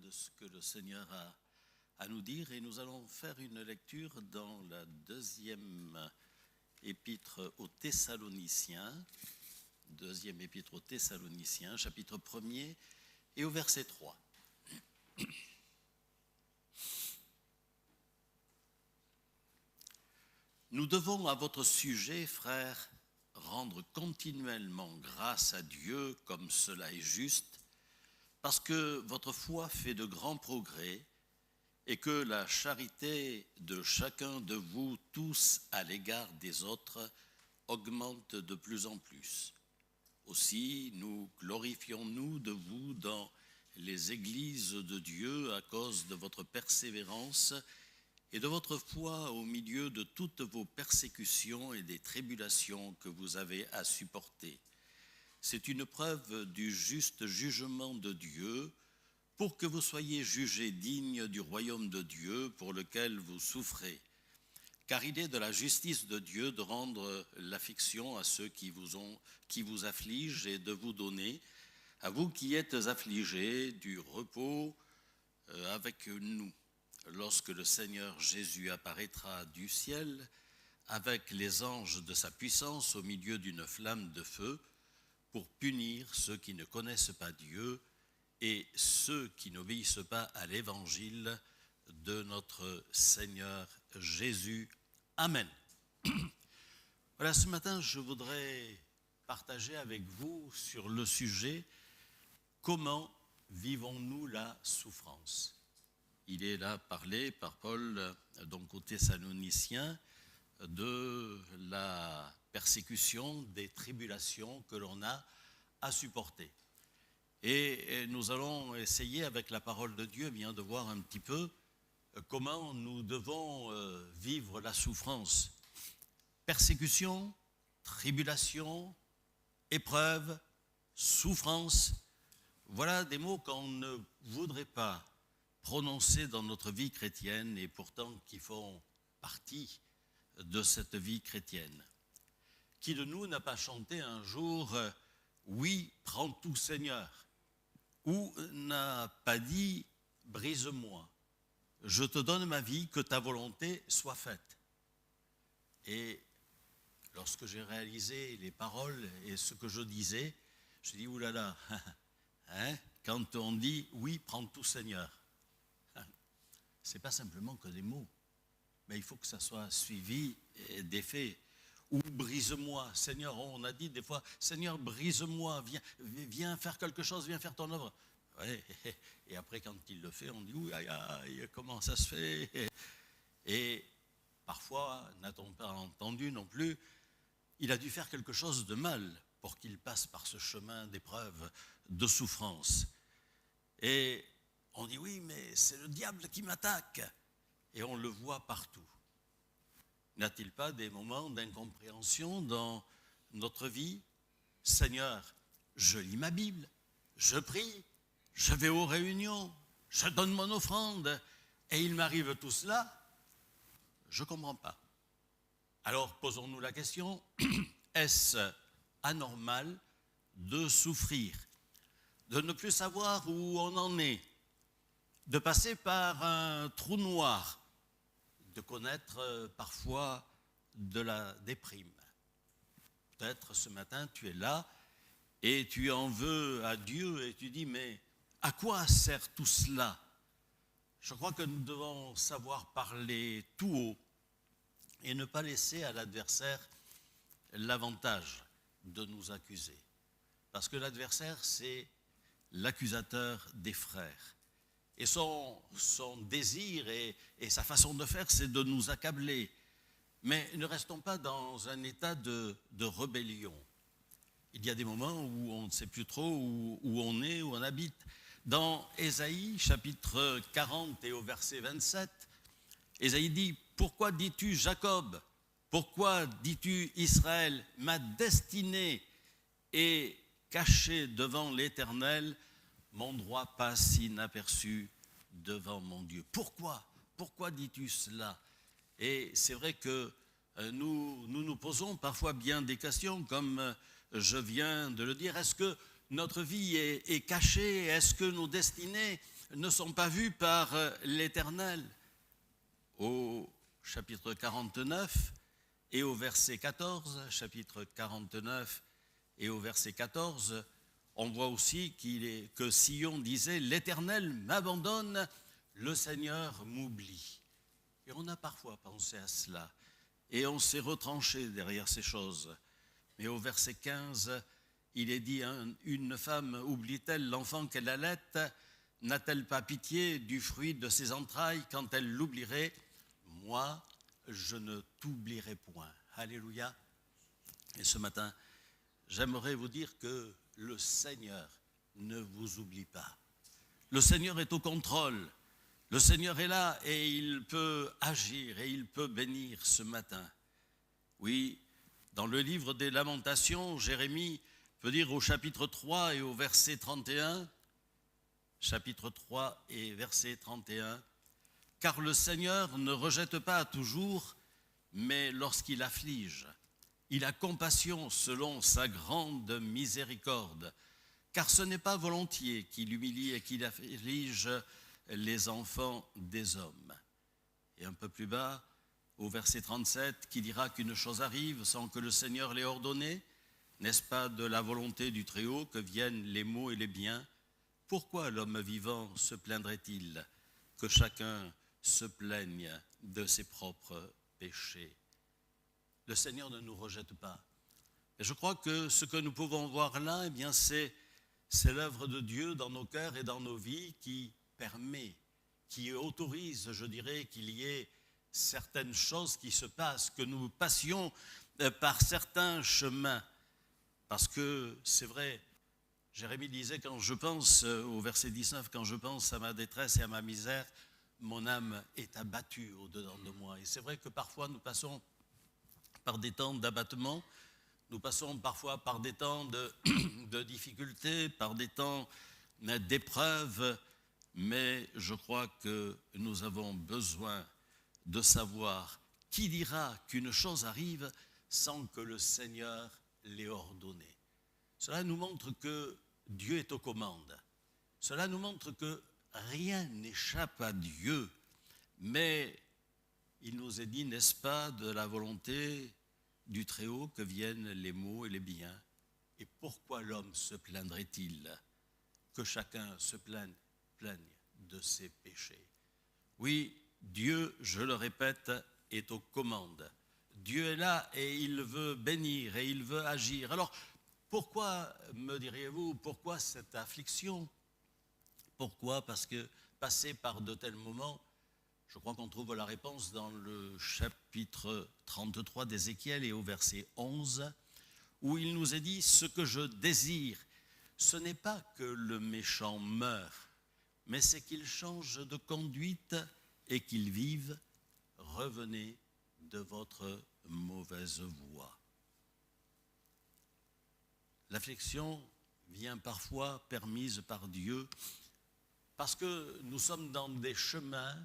de ce que le Seigneur a à nous dire et nous allons faire une lecture dans la deuxième épître aux Thessaloniciens, chapitre 1er et au verset 3. Nous devons à votre sujet, frères, rendre continuellement grâce à Dieu comme cela est juste, parce que votre foi fait de grands progrès et que la charité de chacun de vous tous à l'égard des autres augmente de plus en plus. Aussi, nous glorifions-nous de vous dans les églises de Dieu à cause de votre persévérance et de votre foi au milieu de toutes vos persécutions et des tribulations que vous avez à supporter. C'est une preuve du juste jugement de Dieu pour que vous soyez jugés dignes du royaume de Dieu pour lequel vous souffrez. Car il est de la justice de Dieu de rendre l'affliction à ceux qui vous affligent et de vous donner, à vous qui êtes affligés, du repos avec nous, lorsque le Seigneur Jésus apparaîtra du ciel avec les anges de sa puissance au milieu d'une flamme de feu pour punir ceux qui ne connaissent pas Dieu et ceux qui n'obéissent pas à l'évangile de notre Seigneur Jésus. Amen. Voilà, ce matin, je voudrais partager avec vous sur le sujet « Comment vivons-nous la souffrance ?» Il est là parlé par Paul, donc aux Thessaloniciens, de la persécution, des tribulations que l'on a à supporter. Et nous allons essayer avec la parole de Dieu bien de voir un petit peu comment nous devons vivre la souffrance. Persécution, tribulation, épreuve, souffrance, voilà des mots qu'on ne voudrait pas prononcer dans notre vie chrétienne et pourtant qui font partie de cette vie chrétienne. Qui de nous n'a pas chanté un jour « Oui, prends tout Seigneur » ou n'a pas dit « Brise-moi, je te donne ma vie, que ta volonté soit faite ». Et lorsque j'ai réalisé les paroles et ce que je disais, je dis « Oulala, hein, quand on dit « Oui, prends tout Seigneur », c'est pas simplement que des mots, mais il faut que ça soit suivi des faits. Ou brise-moi, Seigneur, on a dit des fois, Seigneur, brise-moi, viens faire quelque chose, viens faire ton œuvre. Ouais, et après, quand il le fait, on dit, oui, aïe, aïe, comment ça se fait? Et parfois, n'a-t-on pas entendu non plus, il a dû faire quelque chose de mal pour qu'il passe par ce chemin d'épreuve, de souffrance. Et on dit, oui, mais c'est le diable qui m'attaque. Et on le voit partout. N'a-t-il pas des moments d'incompréhension dans notre vie? Seigneur, je lis ma Bible, je prie, je vais aux réunions, je donne mon offrande, et il m'arrive tout cela, je ne comprends pas. Alors posons-nous la question, est-ce anormal de souffrir, de ne plus savoir où on en est, de passer par un trou noir, de connaître parfois de la déprime. Peut-être ce matin tu es là et tu en veux à Dieu et tu dis mais à quoi sert tout cela? Je crois que nous devons savoir parler tout haut et ne pas laisser à l'adversaire l'avantage de nous accuser. Parce que l'adversaire c'est l'accusateur des frères. Et son désir et sa façon de faire, c'est de nous accabler. Mais ne restons pas dans un état de rébellion. Il y a des moments où on ne sait plus trop où on est, où on habite. Dans Ésaïe, chapitre 40 et au verset 27, Ésaïe dit « Pourquoi dis-tu Jacob? Pourquoi dis-tu Israël? Ma destinée est cachée devant l'Éternel. Mon droit passe inaperçu devant mon Dieu. » Pourquoi dis-tu cela? Et c'est vrai que nous posons parfois bien des questions, comme je viens de le dire. Est-ce que notre vie est cachée? Est-ce que nos destinées ne sont pas vus par l'Éternel. Au chapitre 49 et au verset 14, chapitre 49 et au verset 14, on voit aussi que Sion disait « L'Éternel m'abandonne, le Seigneur m'oublie ». Et on a parfois pensé à cela, et on s'est retranché derrière ces choses. Mais au verset 15, il est dit « Une femme oublie-t-elle l'enfant qu'elle allait? N'a-t-elle pas pitié du fruit de ses entrailles quand elle l'oublierait? Moi, je ne t'oublierai point. » Alléluia. Et ce matin, j'aimerais vous dire que le Seigneur ne vous oublie pas. Le Seigneur est au contrôle. Le Seigneur est là et il peut agir et il peut bénir ce matin. Oui, dans le livre des Lamentations, Jérémie peut dire au chapitre 3 et au verset 31, chapitre 3 et verset 31, « Car le Seigneur ne rejette pas toujours, mais lorsqu'il afflige, il a compassion selon sa grande miséricorde, car ce n'est pas volontiers qu'il humilie et qu'il afflige les enfants des hommes. » Et un peu plus bas, au verset 37, qui dira qu'une chose arrive sans que le Seigneur l'ait ordonnée, n'est-ce pas de la volonté du Très-Haut que viennent les maux et les biens? Pourquoi l'homme vivant se plaindrait-il? Que chacun se plaigne de ses propres péchés. Le Seigneur ne nous rejette pas. Et je crois que ce que nous pouvons voir là, eh bien, c'est l'œuvre de Dieu dans nos cœurs et dans nos vies qui permet, qui autorise, je dirais, qu'il y ait certaines choses qui se passent, que nous passions par certains chemins. Parce que c'est vrai, Jérémie disait, quand je pense, au verset 19, quand je pense à ma détresse et à ma misère, mon âme est abattue au-dedans de moi. Et c'est vrai que parfois nous passons par des temps d'abattement, nous passons parfois par des temps de difficultés, par des temps d'épreuves, mais je crois que nous avons besoin de savoir qui dira qu'une chose arrive sans que le Seigneur l'ait ordonnée. Cela nous montre que Dieu est aux commandes. Cela nous montre que rien n'échappe à Dieu, mais il nous est dit, n'est-ce pas, de la volonté du Très-Haut que viennent les maux et les biens. Et pourquoi l'homme se plaindrait-il? Que chacun se plaigne de ses péchés. Oui, Dieu, je le répète, est aux commandes. Dieu est là et il veut bénir et il veut agir. Alors, pourquoi, me diriez-vous, pourquoi cette affliction? Pourquoi? Parce que passer par de tels moments, je crois qu'on trouve la réponse dans le chapitre 33 d'Ézéchiel et au verset 11, où il nous est dit « Ce que je désire, ce n'est pas que le méchant meure, mais c'est qu'il change de conduite et qu'il vive. Revenez de votre mauvaise voie. » L'affliction vient parfois permise par Dieu parce que nous sommes dans des chemins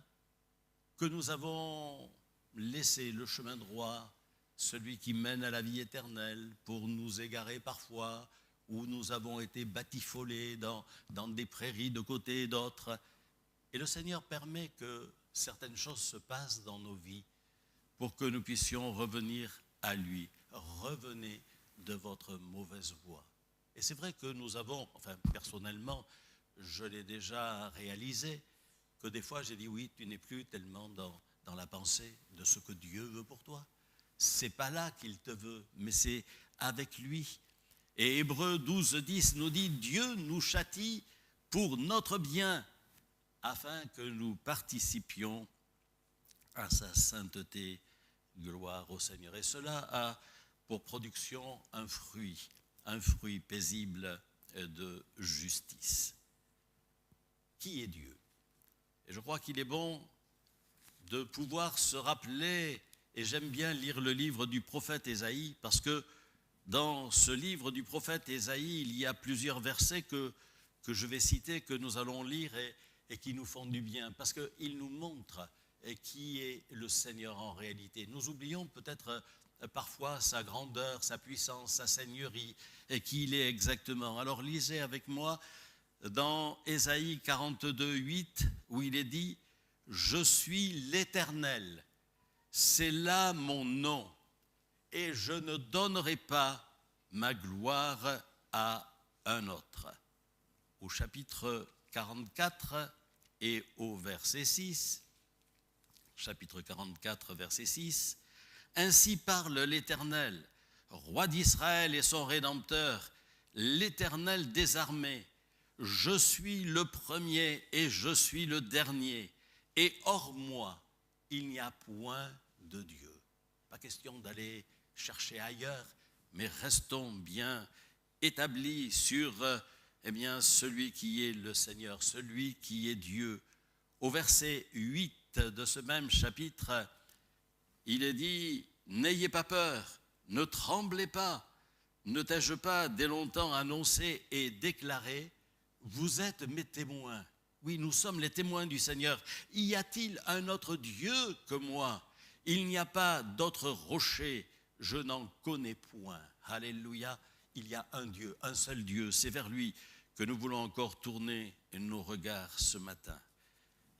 que nous avons laissé, le chemin droit, celui qui mène à la vie éternelle, pour nous égarer parfois, où nous avons été batifolés dans des prairies de côté et d'autre. Et le Seigneur permet que certaines choses se passent dans nos vies pour que nous puissions revenir à lui. Revenez de votre mauvaise voie. Et c'est vrai que nous avons, enfin personnellement, je l'ai déjà réalisé, que des fois j'ai dit oui, tu n'es plus tellement dans la pensée de ce que Dieu veut pour toi. C'est pas là qu'il te veut, mais c'est avec lui. Et Hébreux 12:10 nous dit, Dieu nous châtie pour notre bien, afin que nous participions à sa sainteté. Gloire au Seigneur. Et cela a pour production un fruit paisible de justice. Qui est Dieu? Et je crois qu'il est bon de pouvoir se rappeler, et j'aime bien lire le livre du prophète Ésaïe, parce que dans ce livre du prophète Ésaïe, il y a plusieurs versets que je vais citer, que nous allons lire et qui nous font du bien, parce qu'ils nous montrent qui est le Seigneur en réalité. Nous oublions peut-être parfois sa grandeur, sa puissance, sa seigneurie, et qui il est exactement. Alors lisez avec moi dans Ésaïe 42, 8, où il est dit « Je suis l'Éternel, c'est là mon nom, et je ne donnerai pas ma gloire à un autre. » Au chapitre 44 et au verset 6, chapitre 44, verset 6, « Ainsi parle l'Éternel, roi d'Israël et son Rédempteur, l'Éternel des armées. Je suis le premier et je suis le dernier, et hors moi, il n'y a point de Dieu. » Pas question d'aller chercher ailleurs, mais restons bien établis sur celui qui est le Seigneur, celui qui est Dieu. Au verset 8 de ce même chapitre, il est dit « N'ayez pas peur, ne tremblez pas, ne t'ai-je pas dès longtemps annoncé et déclaré, vous êtes mes témoins. » Oui, nous sommes les témoins du Seigneur. Y a-t-il un autre Dieu que moi? Il n'y a pas d'autre rocher, je n'en connais point. Alléluia, il y a un Dieu, un seul Dieu. C'est vers lui que nous voulons encore tourner nos regards ce matin.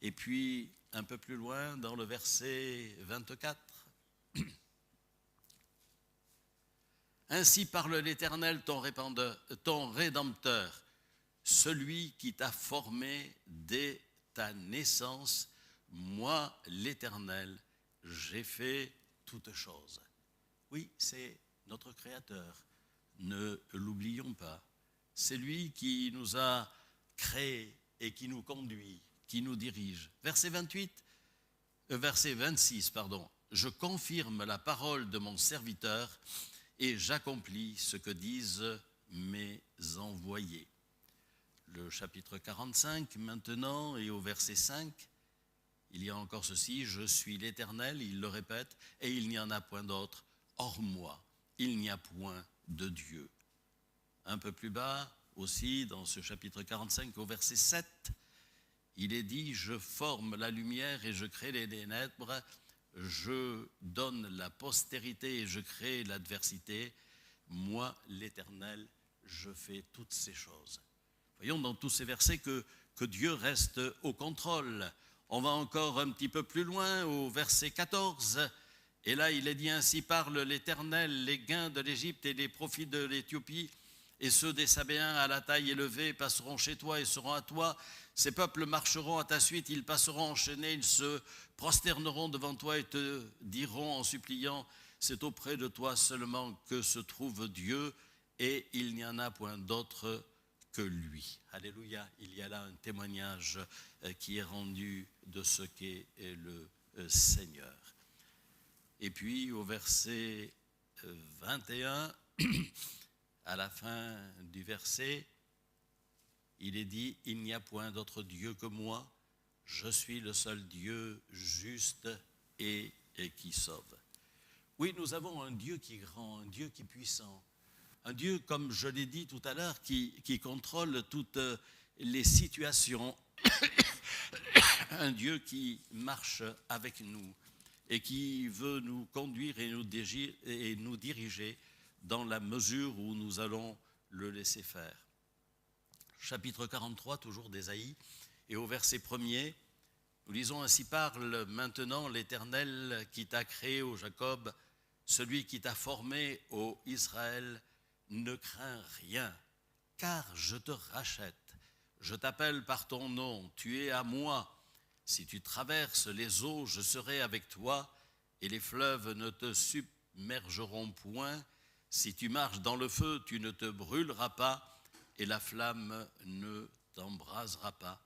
Et puis, un peu plus loin, dans le verset 24, « Ainsi parle l'Éternel, ton Rédempteur, celui qui t'a formé dès ta naissance. Moi, l'Éternel, j'ai fait toutes choses. » Oui, c'est notre Créateur. Ne l'oublions pas. C'est lui qui nous a créés et qui nous conduit, qui nous dirige. Verset 26, pardon. « Je confirme la parole de mon serviteur et j'accomplis ce que disent mes envoyés. » Le chapitre 45 maintenant, et au verset 5, il y a encore ceci, « Je suis l'Éternel », il le répète, « et il n'y en a point d'autre, hors moi, il n'y a point de Dieu. » Un peu plus bas aussi, dans ce chapitre 45, au verset 7, il est dit « Je forme la lumière et je crée les ténèbres, je donne la postérité et je crée l'adversité. Moi, l'Éternel, je fais toutes ces choses. » Voyons dans tous ces versets que Dieu reste au contrôle. On va encore un petit peu plus loin, au verset 14. Et là, il est dit « Ainsi parle l'Éternel, les gains de l'Égypte et les profits de l'Éthiopie, et ceux des Sabéens à la taille élevée passeront chez toi et seront à toi. Ces peuples marcheront à ta suite, ils passeront enchaînés, ils se prosterneront devant toi et te diront en suppliant, c'est auprès de toi seulement que se trouve Dieu, et il n'y en a point d'autre que lui. » Alléluia, il y a là un témoignage qui est rendu de ce qu'est le Seigneur. Et puis au verset 21, à la fin du verset, il est dit « Il n'y a point d'autre Dieu que moi, je suis le seul Dieu juste et qui sauve. » Oui, nous avons un Dieu qui est grand, un Dieu qui est puissant, un Dieu, comme je l'ai dit tout à l'heure, qui contrôle toutes les situations, un Dieu qui marche avec nous et qui veut nous conduire et nous diriger dans la mesure où nous allons le laisser faire. Chapitre 43, toujours d'Ésaïe, et au verset 1er, nous lisons « Ainsi parle maintenant l'Éternel qui t'a créé, ô Jacob, celui qui t'a formé, ô Israël, ne crains rien, car je te rachète. Je t'appelle par ton nom, tu es à moi. Si tu traverses les eaux, je serai avec toi, et les fleuves ne te submergeront point. Si tu marches dans le feu, tu ne te brûleras pas, et la flamme ne t'embrasera pas.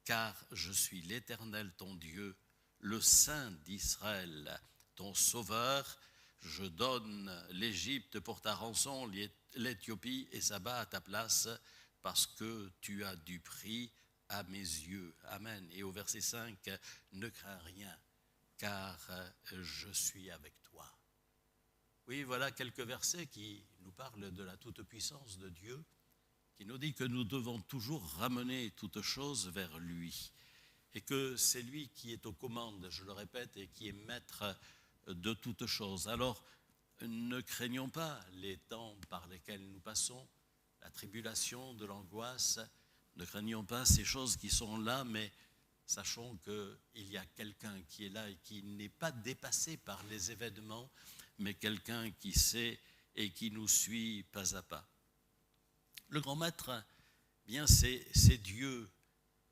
Car je suis l'Éternel ton Dieu, le Saint d'Israël, ton Sauveur. Je donne l'Égypte pour ta rançon, l'Éthiopie et Saba à ta place, parce que tu as du prix à mes yeux. » Amen. Et au verset 5, « Ne crains rien, car je suis avec toi. » Oui, voilà quelques versets qui nous parlent de la toute-puissance de Dieu, qui nous dit que nous devons toujours ramener toutes choses vers lui, et que c'est lui qui est aux commandes, je le répète, et qui est maître de toutes choses. Alors, ne craignons pas les temps par lesquels nous passons, la tribulation, de l'angoisse, Ne craignons pas ces choses qui sont là, mais sachons qu'il y a quelqu'un qui est là et qui n'est pas dépassé par les événements, mais quelqu'un qui sait et qui nous suit pas à pas. Le grand maître, bien, c'est Dieu,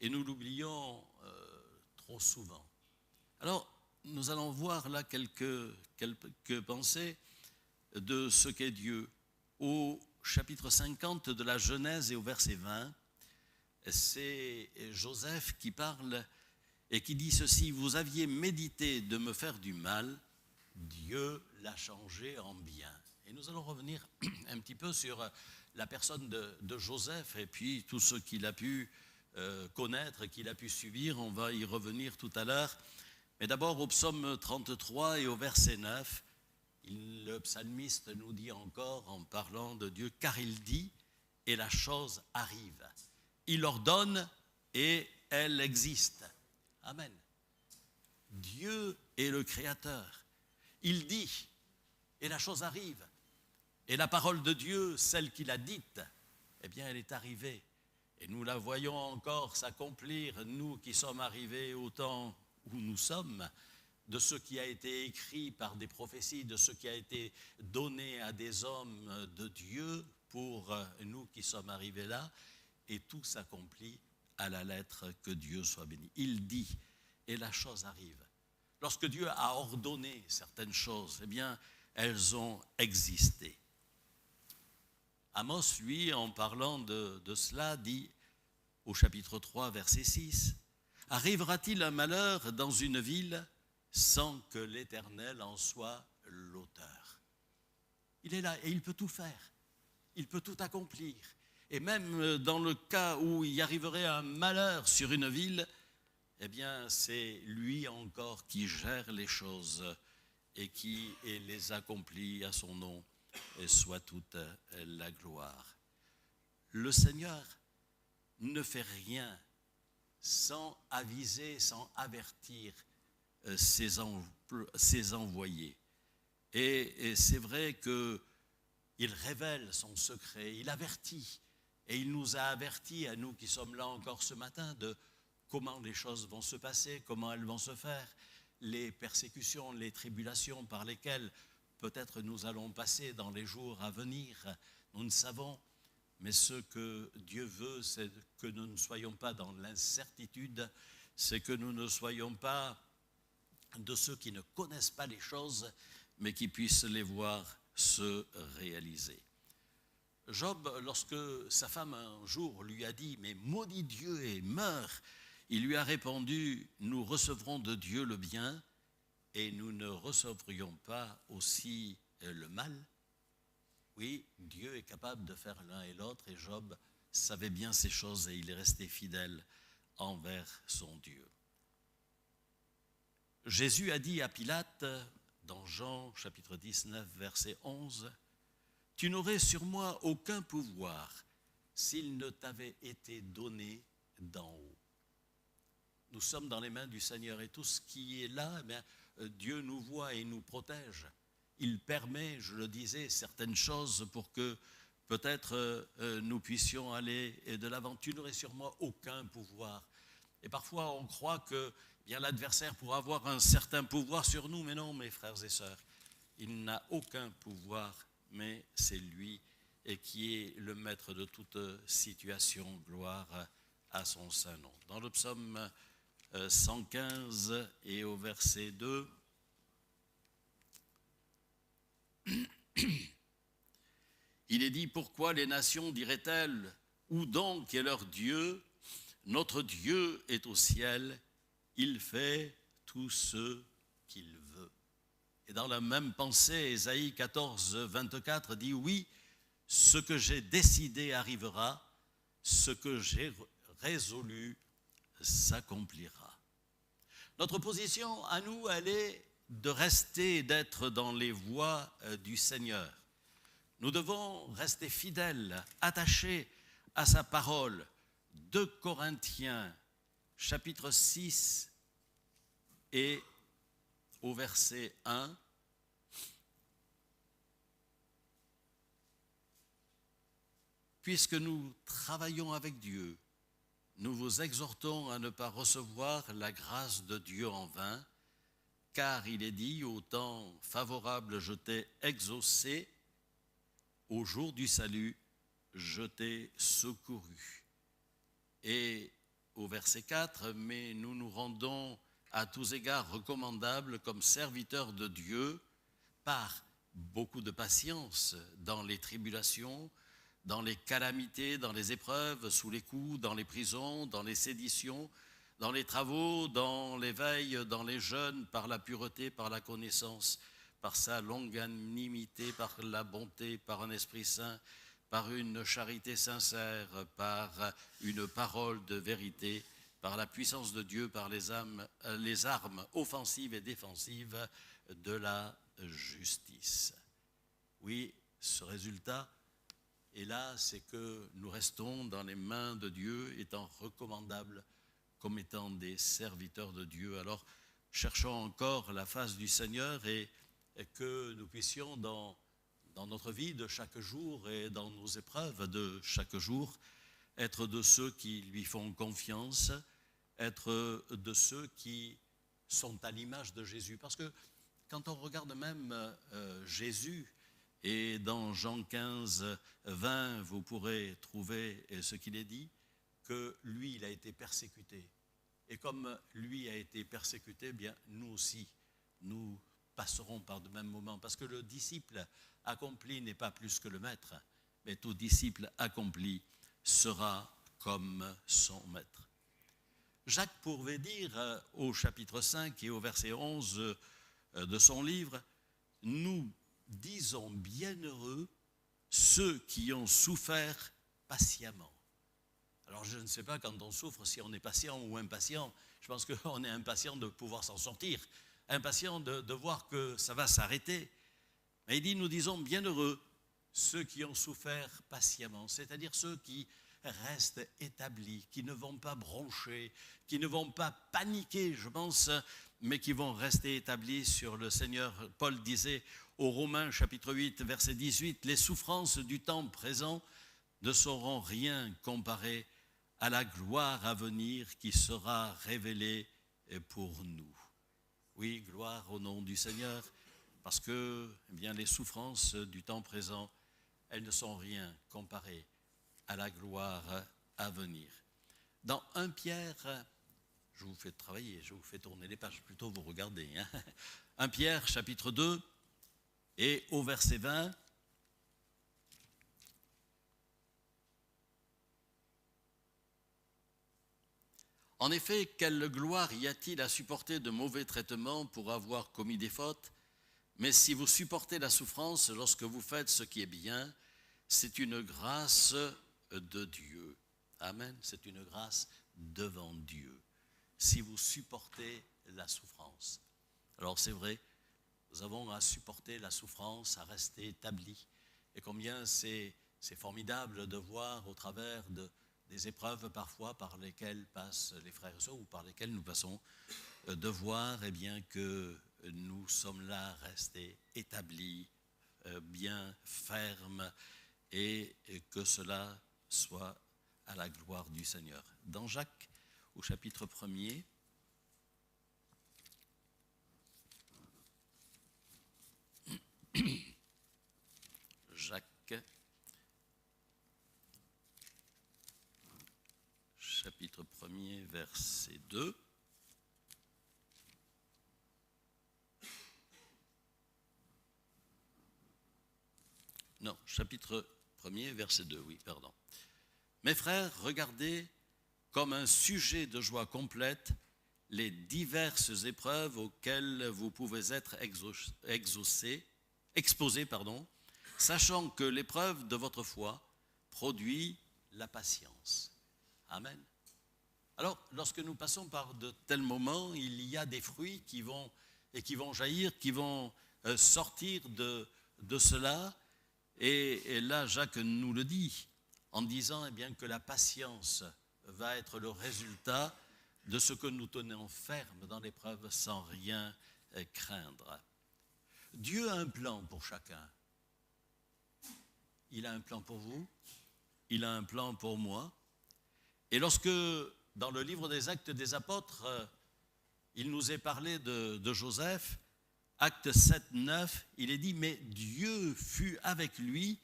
et nous l'oublions trop souvent. Alors, nous allons voir là quelques pensées de ce qu'est Dieu. Au chapitre 50 de la Genèse et au verset 20, c'est Joseph qui parle et qui dit ceci: « Vous aviez médité de me faire du mal, Dieu l'a changé en bien. » Et nous allons revenir un petit peu sur la personne de Joseph et puis tout ce qu'il a pu connaître, qu'il a pu subir. On va y revenir tout à l'heure. Mais d'abord au psaume 33 et au verset 9, le psalmiste nous dit encore en parlant de Dieu, car il dit et la chose arrive. Il ordonne et elle existe. Amen. Dieu est le Créateur. Il dit et la chose arrive. Et la parole de Dieu, celle qu'il a dite, eh bien elle est arrivée. Et nous la voyons encore s'accomplir, nous qui sommes arrivés au temps où nous sommes, de ce qui a été écrit par des prophéties, de ce qui a été donné à des hommes de Dieu pour nous qui sommes arrivés là, et tout s'accomplit à la lettre, que Dieu soit béni. Il dit, et la chose arrive. Lorsque Dieu a ordonné certaines choses, eh bien, elles ont existé. Amos, lui, en parlant de cela, dit au chapitre 3, verset 6, « Arrivera-t-il un malheur dans une ville sans que l'Éternel en soit l'auteur ?» Il est là et il peut tout faire, il peut tout accomplir. Et même dans le cas où il y arriverait un malheur sur une ville, eh bien c'est lui encore qui gère les choses et qui les accomplit à son nom, et soit toute la gloire. Le Seigneur ne fait rien sans aviser, sans avertir ses envoyés. Et c'est vrai qu'il révèle son secret, il avertit. Et il nous a avertis, à nous qui sommes là encore ce matin, de comment les choses vont se passer, comment elles vont se faire, les persécutions, les tribulations par lesquelles peut-être nous allons passer dans les jours à venir. Nous ne savons, mais ce que Dieu veut, c'est que nous ne soyons pas dans l'incertitude, c'est que nous ne soyons pas de ceux qui ne connaissent pas les choses, mais qui puissent les voir se réaliser. Job, lorsque sa femme un jour lui a dit « Mais maudit Dieu et meurs », il lui a répondu « Nous recevrons de Dieu le bien et nous ne recevrions pas aussi le mal ». Oui, Dieu est capable de faire l'un et l'autre, et Job savait bien ces choses et il est resté fidèle envers son Dieu. Jésus a dit à Pilate, dans Jean chapitre 19, verset 11, « Tu n'aurais sur moi aucun pouvoir s'il ne t'avait été donné d'en haut. » Nous sommes dans les mains du Seigneur et tout ce qui est là, eh bien, Dieu nous voit et nous protège. Il permet, je le disais, certaines choses pour que peut-être nous puissions aller de l'avant. Tu n'aurais sur moi aucun pouvoir. Et parfois on croit que bien, l'adversaire pourra avoir un certain pouvoir sur nous, mais non, mes frères et sœurs, il n'a aucun pouvoir, mais c'est lui et qui est le maître de toute situation. Gloire à son saint nom. Dans le psaume 115 et au verset 2, il est dit « Pourquoi les nations diraient-elles, où donc est leur Dieu ? Notre Dieu est au ciel, il fait tout ce qu'il veut. » Et dans la même pensée, Ésaïe 14, 24 dit « Oui, ce que j'ai décidé arrivera, ce que j'ai résolu s'accomplira. » Notre position à nous, elle est de rester et d'être dans les voies du Seigneur. Nous devons rester fidèles, attachés à sa parole. 2 Corinthiens, chapitre 6 et au verset 1. Puisque nous travaillons avec Dieu, nous vous exhortons à ne pas recevoir la grâce de Dieu en vain, car il est dit, au temps favorable, je t'ai exaucé, au jour du salut, je t'ai secouru. Et au verset 4, mais nous nous rendons à tous égards recommandables comme serviteurs de Dieu par beaucoup de patience dans les tribulations, dans les calamités, dans les épreuves, sous les coups, dans les prisons, dans les séditions, dans les travaux, dans les veilles, dans les jeûnes, par la pureté, par la connaissance, par sa longanimité, par la bonté, par un esprit saint, par une charité sincère, par une parole de vérité, par la puissance de Dieu, par les armes offensives et défensives de la justice. Oui, ce résultat est là, c'est que nous restons dans les mains de Dieu, étant recommandables comme étant des serviteurs de Dieu. Alors, cherchons encore la face du Seigneur et que nous puissions dans notre vie de chaque jour et dans nos épreuves de chaque jour, être de ceux qui lui font confiance, être de ceux qui sont à l'image de Jésus. Parce que quand on regarde même Jésus, et dans Jean 15, 20, vous pourrez trouver ce qu'il est dit, que lui, il a été persécuté. Et comme lui a été persécuté, eh bien nous aussi, nous passerons par de mêmes moments. Parce que le disciple accompli n'est pas plus que le maître, mais tout disciple accompli sera comme son maître. Jacques pouvait dire au chapitre 5 et au verset 11 de son livre, « Nous disons bienheureux ceux qui ont souffert patiemment. » Alors je ne sais pas quand on souffre si on est patient ou impatient. Je pense qu'on est impatient de pouvoir s'en sortir, impatient de voir que ça va s'arrêter. Mais il dit, nous disons bienheureux ceux qui ont souffert patiemment, c'est-à-dire ceux qui restent établis, qui ne vont pas broncher, qui ne vont pas paniquer, je pense, mais qui vont rester établis sur le Seigneur. Paul disait aux Romains, chapitre 8, verset 18, « Les souffrances du temps présent ne seront rien comparées à la gloire à venir qui sera révélée pour nous. » Oui, gloire au nom du Seigneur, parce que eh bien, les souffrances du temps présent, elles ne sont rien comparées à la gloire à venir. Dans 1 Pierre, je vous fais travailler, je vous fais tourner les pages, plutôt vous regardez. 1 Pierre, chapitre 2, et au verset 20, « En effet, quelle gloire y a-t-il à supporter de mauvais traitements pour avoir commis des fautes ? Mais si vous supportez la souffrance lorsque vous faites ce qui est bien, c'est une grâce de Dieu. » Amen, c'est une grâce devant Dieu. Si vous supportez la souffrance. Alors c'est vrai, nous avons à supporter la souffrance, à rester établis. Et combien c'est formidable de voir au travers des épreuves parfois par lesquelles passent les frères et sœurs ou par lesquelles nous passons, de voir eh bien, que nous sommes là restés établis, bien fermes, et que cela soit à la gloire du Seigneur. Dans Jacques, au chapitre 1er, Jacques, chapitre 1er, verset 2. Non, chapitre 1er, verset 2, oui, pardon. « Mes frères, regardez comme un sujet de joie complète les diverses épreuves auxquelles vous pouvez être exposés, sachant que l'épreuve de votre foi produit la patience. » Amen. Alors, lorsque nous passons par de tels moments, il y a des fruits qui vont jaillir, qui vont sortir de cela. Et là, Jacques nous le dit en disant eh bien, que la patience va être le résultat de ce que nous tenons ferme dans l'épreuve sans rien craindre. Dieu a un plan pour chacun. Il a un plan pour vous, il a un plan pour moi. Et lorsque, dans le livre des Actes des Apôtres, il nous est parlé de Joseph, Actes 7, 9, il est dit « Mais Dieu fut avec lui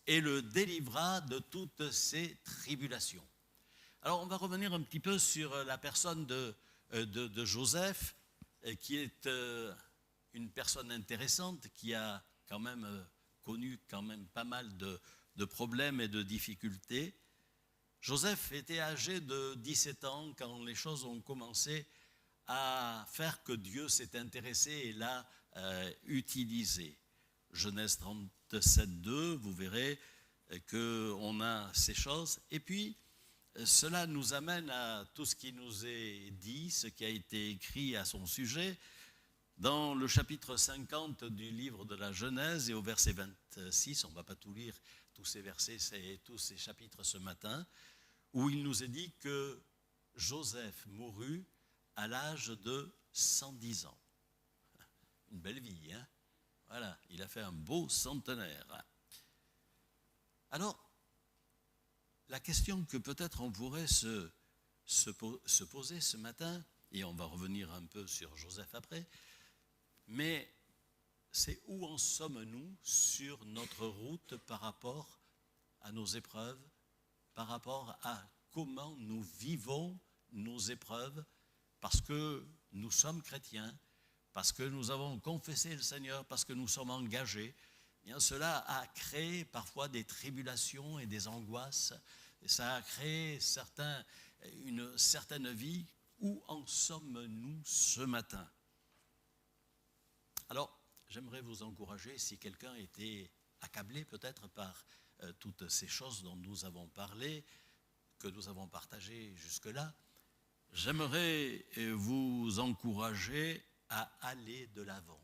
et le délivra de toutes ses tribulations. » Alors, on va revenir un petit peu sur la personne de Joseph, qui est une personne intéressante, qui a quand même connu quand même pas mal de problèmes et de difficultés. Joseph était âgé de 17 ans quand les choses ont commencé à faire que Dieu s'est intéressé et l'a utilisé. Genèse 37, 2, vous verrez qu'on a ces choses. Et puis, cela nous amène à tout ce qui nous est dit, ce qui a été écrit à son sujet, dans le chapitre 50 du livre de la Genèse et au verset 26, on ne va pas tout lire, tous ces versets et tous ces chapitres ce matin, où il nous est dit que Joseph mourut à l'âge de 110 ans. Une belle vie, hein? Voilà, il a fait un beau centenaire. Alors, la question que peut-être on pourrait se poser ce matin, et on va revenir un peu sur Joseph après, mais c'est où en sommes-nous sur notre route par rapport à nos épreuves, par rapport à comment nous vivons nos épreuves, parce que nous sommes chrétiens, parce que nous avons confessé le Seigneur, parce que nous sommes engagés. Bien, cela a créé parfois des tribulations et des angoisses. Et ça a créé une certaine vie. Où en sommes-nous ce matin? Alors, j'aimerais vous encourager, si quelqu'un était accablé peut-être par toutes ces choses dont nous avons parlé, que nous avons partagées jusque-là, j'aimerais vous encourager à aller de l'avant.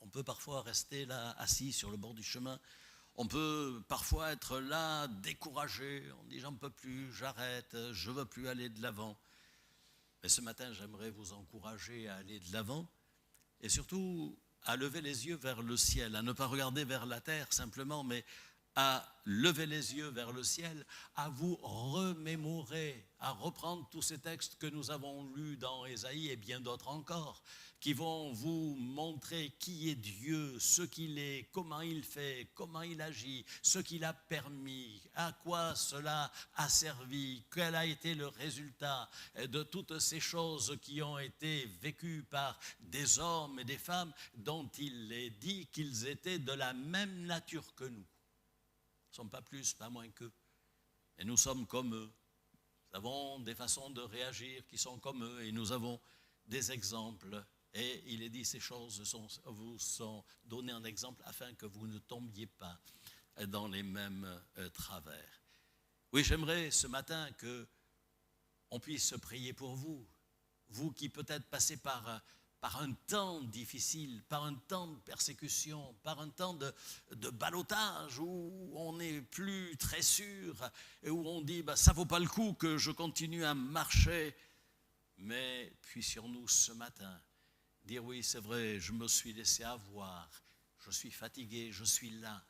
On peut parfois rester là, assis sur le bord du chemin. On peut parfois être là, découragé. On dit, j'en peux plus, j'arrête, je ne veux plus aller de l'avant. Mais ce matin, j'aimerais vous encourager à aller de l'avant et surtout à lever les yeux vers le ciel, à ne pas regarder vers la terre simplement, mais à lever les yeux vers le ciel, à vous remémorer, à reprendre tous ces textes que nous avons lus dans Ésaïe et bien d'autres encore, qui vont vous montrer qui est Dieu, ce qu'il est, comment il fait, comment il agit, ce qu'il a permis, à quoi cela a servi, quel a été le résultat de toutes ces choses qui ont été vécues par des hommes et des femmes dont il est dit qu'ils étaient de la même nature que nous. Nous ne sommes pas plus, pas moins qu'eux. Et nous sommes comme eux. Nous avons des façons de réagir qui sont comme eux et nous avons des exemples. Et il est dit, ces choses vous sont données en exemple afin que vous ne tombiez pas dans les mêmes travers. Oui, j'aimerais ce matin qu'on puisse prier pour vous. Vous qui peut-être passez par un temps difficile, par un temps de persécution, par un temps de ballottage où on n'est plus très sûr et où on dit ça ne vaut pas le coup que je continue à marcher. Mais puissions-nous ce matin dire oui, c'est vrai, je me suis laissé avoir, je suis fatigué, je suis là,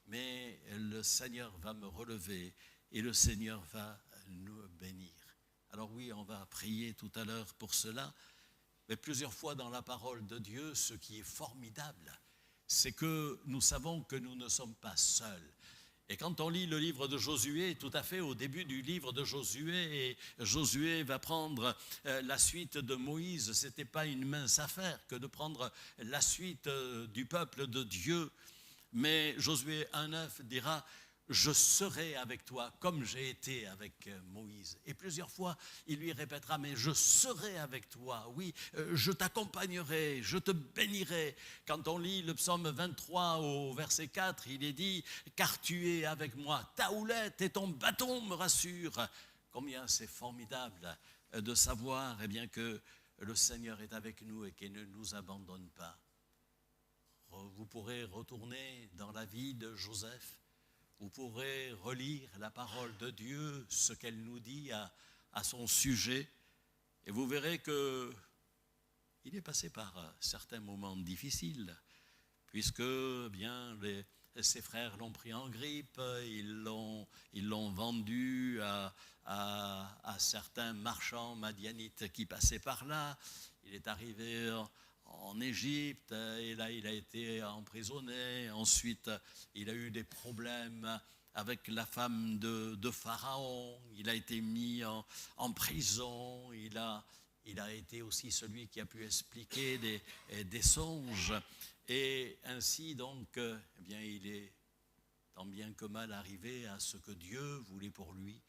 mais le Seigneur va me relever et le Seigneur va nous bénir. Alors oui, on va prier tout à l'heure pour cela. Mais plusieurs fois dans la parole de Dieu, ce qui est formidable, c'est que nous savons que nous ne sommes pas seuls. Et quand on lit le livre de Josué, tout à fait au début du livre de Josué, et Josué va prendre la suite de Moïse, ce n'était pas une mince affaire que de prendre la suite du peuple de Dieu. Mais Josué 1,9 dira « Je serai avec toi comme j'ai été avec Moïse ». Et plusieurs fois, il lui répétera « Mais je serai avec toi, oui, je t'accompagnerai, je te bénirai ». Quand on lit le psaume 23 au verset 4, il est dit « Car tu es avec moi, ta houlette et ton bâton me rassurent ». Combien c'est formidable de savoir eh bien, que le Seigneur est avec nous et qu'il ne nous abandonne pas. Vous pourrez retourner dans la vie de Joseph. Vous pourrez relire la parole de Dieu, ce qu'elle nous dit à son sujet, et vous verrez qu'il est passé par certains moments difficiles, puisque bien ses frères l'ont pris en grippe, ils l'ont vendu à certains marchands madianites qui passaient par là. Il est arrivé en Égypte et là il a été emprisonné. Ensuite, il a eu des problèmes avec la femme de Pharaon. Il a été mis en prison. Il a été aussi celui qui a pu expliquer des songes. Et ainsi donc, eh bien, il est tant bien que mal arrivé à ce que Dieu voulait pour lui.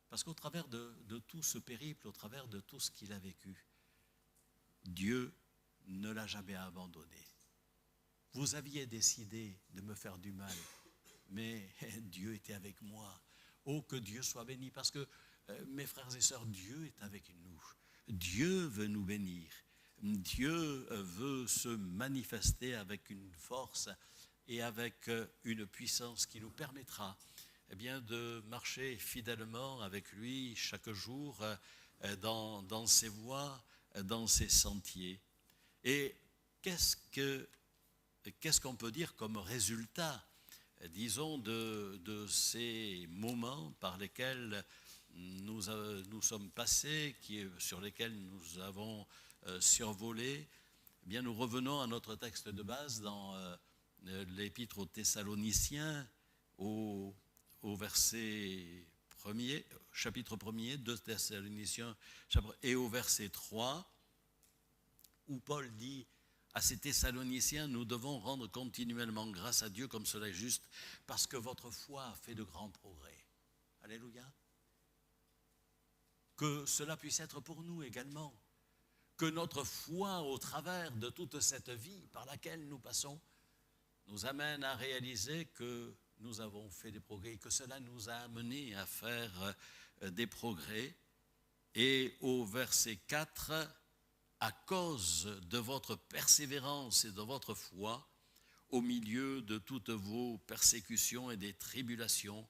Parce qu'au travers de tout ce périple, au travers de tout ce qu'il a vécu, Dieu ne l'a jamais abandonné. Vous aviez décidé de me faire du mal, mais Dieu était avec moi. Oh, que Dieu soit béni, parce que, mes frères et sœurs, Dieu est avec nous. Dieu veut nous bénir. Dieu veut se manifester avec une force et avec une puissance qui nous permettra eh bien, de marcher fidèlement avec lui chaque jour dans ses voies, dans ses sentiers. Et qu'est-ce qu'on peut dire comme résultat, disons, de ces moments par lesquels nous sommes passés, sur lesquels nous avons survolé? Eh bien, nous revenons à notre texte de base dans l'Épître aux Thessaloniciens, au verset 1er, chapitre 1er, 2 Thessaloniciens, et au verset 3, où Paul dit à ces Thessaloniciens: nous devons rendre continuellement grâce à Dieu comme cela est juste, parce que votre foi a fait de grands progrès. Alléluia. Que cela puisse être pour nous également. Que notre foi, au travers de toute cette vie par laquelle nous passons, nous amène à réaliser que nous avons fait des progrès et que cela nous a amenés à faire des progrès. Et au verset 4, à cause de votre persévérance et de votre foi, au milieu de toutes vos persécutions et des tribulations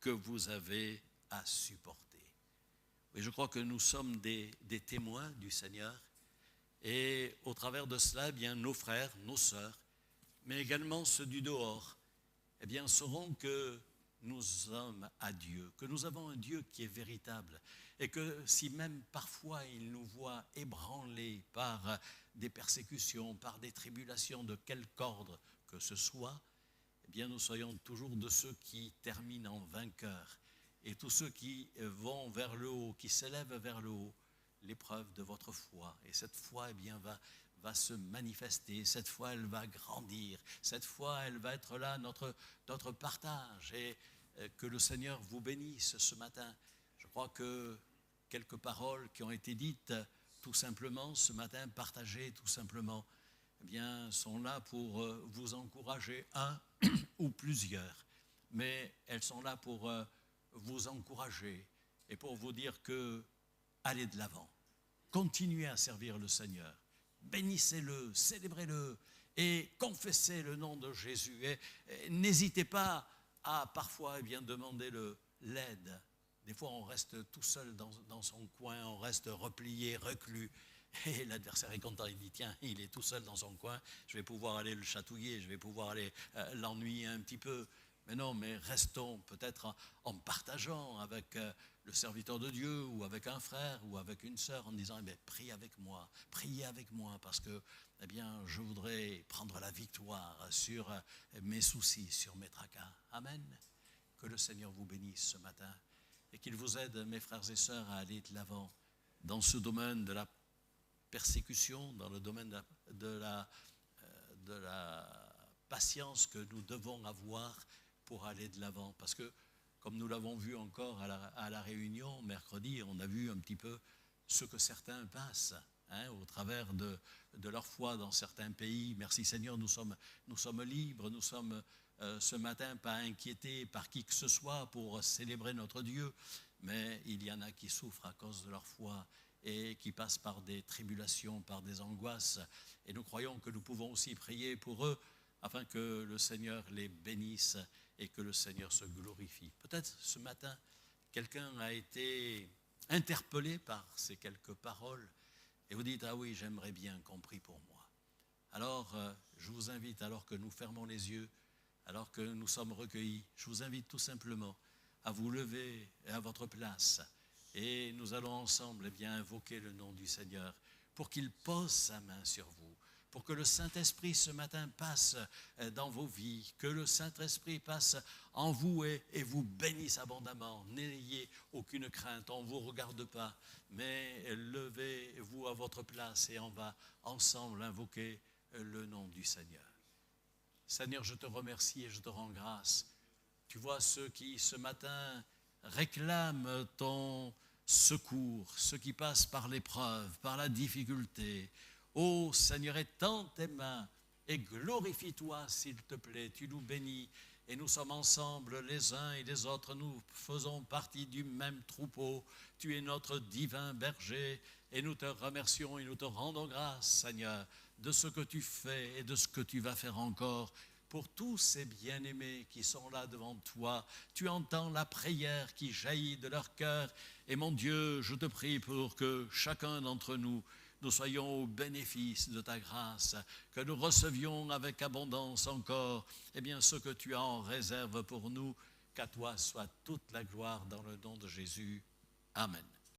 que vous avez à supporter. Et je crois que nous sommes des témoins du Seigneur. Et au travers de cela, eh bien, nos frères, nos sœurs, mais également ceux du dehors, eh bien, sauront que nous sommes à Dieu, que nous avons un Dieu qui est véritable. Et que si même parfois il nous voit ébranlés par des persécutions, par des tribulations de quelque ordre que ce soit, eh bien, nous soyons toujours de ceux qui terminent en vainqueurs. Et tous ceux qui vont vers le haut, qui s'élèvent vers le haut, l'épreuve de votre foi. Et cette foi, eh bien, va se manifester. Cette foi, elle va grandir. Cette foi, elle va être là, notre partage. Et que le Seigneur vous bénisse ce matin. Je crois que quelques paroles qui ont été dites tout simplement ce matin, partagées tout simplement, eh bien, sont là pour vous encourager, un ou plusieurs. Mais elles sont là pour vous encourager et pour vous dire que allez de l'avant, continuez à servir le Seigneur, bénissez-le, célébrez-le et confessez le nom de Jésus. Et n'hésitez pas à parfois demander l'aide. Des fois on reste tout seul dans son coin, on reste replié, reclus. Et l'adversaire est content, il dit tiens, il est tout seul dans son coin, je vais pouvoir aller le chatouiller, je vais pouvoir aller l'ennuyer un petit peu. Mais non, mais restons peut-être en partageant avec le serviteur de Dieu ou avec un frère ou avec une sœur en disant priez avec moi parce que eh bien, je voudrais prendre la victoire sur mes soucis, sur mes tracas. Amen. Que le Seigneur vous bénisse ce matin et qu'il vous aide, mes frères et sœurs, à aller de l'avant dans ce domaine de la persécution, dans le domaine de la patience que nous devons avoir pour aller de l'avant. Parce que, comme nous l'avons vu encore à la réunion mercredi, on a vu un petit peu ce que certains passent au travers de leur foi dans certains pays. Merci Seigneur, nous sommes libres, nous sommes ce matin pas inquiétés par qui que ce soit pour célébrer notre Dieu, mais il y en a qui souffrent à cause de leur foi et qui passent par des tribulations, par des angoisses. Et nous croyons que nous pouvons aussi prier pour eux afin que le Seigneur les bénisse et que le Seigneur se glorifie. Peut-être ce matin, quelqu'un a été interpellé par ces quelques paroles et vous dites, ah oui, j'aimerais bien qu'on prie pour moi. Alors, je vous invite, alors que nous fermons les yeux, Alors que nous sommes recueillis, je vous invite tout simplement à vous lever à votre place et nous allons ensemble invoquer le nom du Seigneur pour qu'il pose sa main sur vous, pour que le Saint-Esprit ce matin passe dans vos vies, que le Saint-Esprit passe en vous et vous bénisse abondamment. N'ayez aucune crainte, on ne vous regarde pas, mais levez-vous à votre place et on va ensemble invoquer le nom du Seigneur. Seigneur, je te remercie et je te rends grâce. Tu vois ceux qui ce matin réclament ton secours, ceux qui passent par l'épreuve, par la difficulté. Ô Seigneur, étends tes mains et glorifie-toi s'il te plaît. Tu nous bénis et nous sommes ensemble les uns et les autres. Nous faisons partie du même troupeau. Tu es notre divin berger et nous te remercions et nous te rendons grâce, Seigneur, de ce que tu fais et de ce que tu vas faire encore pour tous ces bien-aimés qui sont là devant toi. Tu entends la prière qui jaillit de leur cœur. Et mon Dieu, je te prie pour que chacun d'entre nous, nous soyons au bénéfice de ta grâce, que nous recevions avec abondance encore ce que tu as en réserve pour nous. Qu'à toi soit toute la gloire dans le nom de Jésus. Amen.